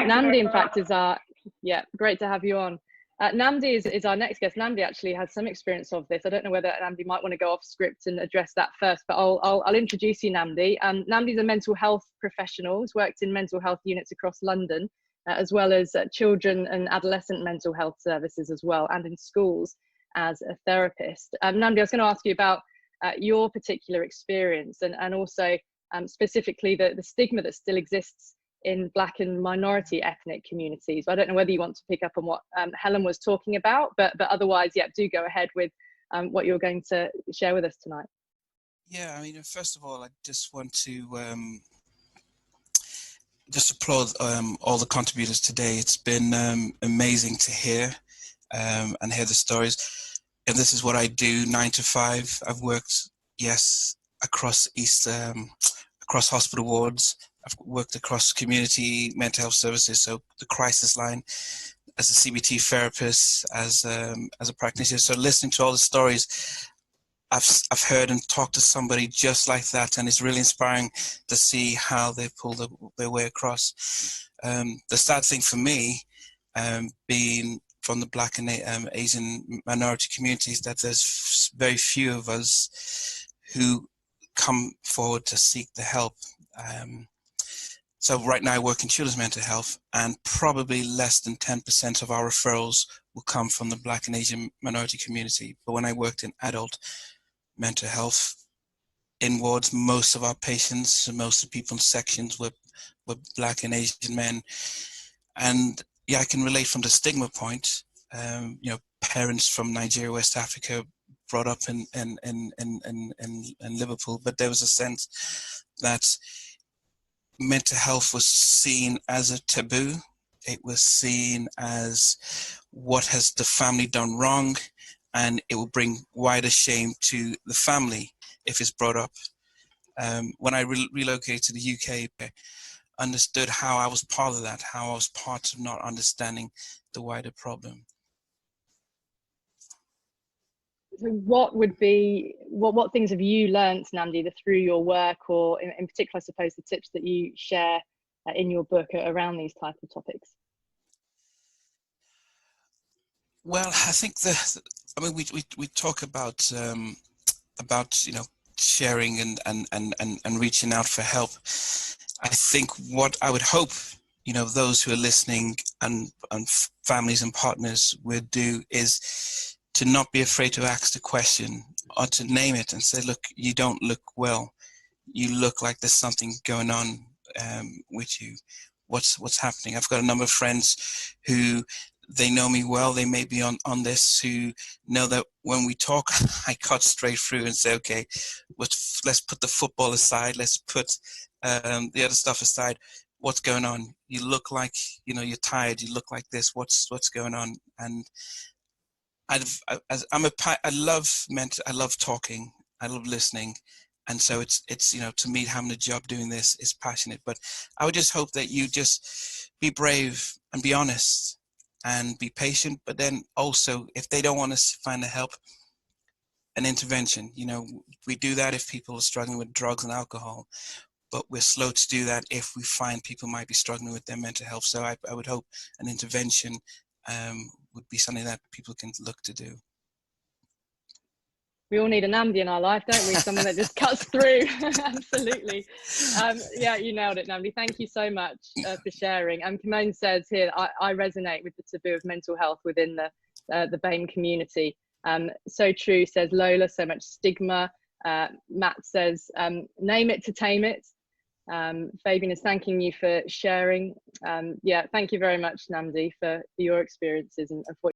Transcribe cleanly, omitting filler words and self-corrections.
Thank you Namdi, very in much. fact, yeah, great to have you on. Namdi is our next guest. Namdi actually has some experience of this. I don't know whether Namdi might want to go off script and address that first, but I'll introduce you, Namdi. Namdi's a mental health professional. He's worked in mental health units across London, as well as children and adolescent mental health services as well, and in schools as a therapist. Namdi, I was going to ask you about your particular experience and also specifically the stigma that still exists in Black and minority ethnic communities. I don't know whether you want to pick up on what Helen was talking about, but otherwise, yeah, do go ahead with what you're going to share with us tonight. Yeah, I mean, first of all, I just want to just applaud all the contributors today. It's been amazing to hear and hear the stories. And this is what I do, 9 to 5. I've worked, yes, across across hospital wards. I've worked across community mental health services, so the crisis line, as a CBT therapist, as a practitioner. So listening to all the stories, I've heard and talked to somebody just like that, and it's really inspiring to see how they pull their way across. The sad thing for me, being from the Black and Asian minority communities, that there's very few of us who come forward to seek the help. So right now I work in children's mental health, and probably less than 10% of our referrals will come from the Black and Asian minority community. But when I worked in adult mental health in wards, most of our patients and most of the people in sections were Black and Asian men. And yeah, I can relate from the stigma point. You know, parents from Nigeria, West Africa, brought up in Liverpool, but there was a sense that mental health was seen as a taboo. It was seen as what has the family done wrong, and it will bring wider shame to the family if it's brought up. When I relocated to the UK, I understood how I was part of that, how I was part of not understanding the wider problem. So what would be, what things have you learned, Namdi, through your work, or in particular, I suppose, the tips that you share in your book around these type of topics? Well, I think I mean, we talk about you know, sharing and reaching out for help. I think what I would hope, you know, those who are listening and families and partners would do is to not be afraid to ask the question, or to name it and say, look, you don't look well. You look like there's something going on with you. What's happening? I've got a number of friends who, they know me well, they may be on this, who know that when we talk, I cut straight through and say, okay, let's put the football aside, let's put the other stuff aside. What's going on? You look like, you know, you're tired, you look like this, what's going on? And I love talking, I love listening. And so it's, you know, to me, having a job doing this is passionate. But I would just hope that you just be brave and be honest and be patient. But then also, if they don't want to find the help, an intervention. You know, we do that if people are struggling with drugs and alcohol, but we're slow to do that if we find people might be struggling with their mental health. So I would hope an intervention would be something that people can look to do. We all need a Namdi in our life, don't we? Someone that just cuts through. Absolutely. Yeah, you nailed it, Namdi. Thank you so much for sharing. Kimone says here, I resonate with the taboo of mental health within the BAME community. So true, says Lola, so much stigma. Matt says, name it to tame it. Fabian is thanking you for sharing. Yeah, thank you very much, Namdi, for your experiences and for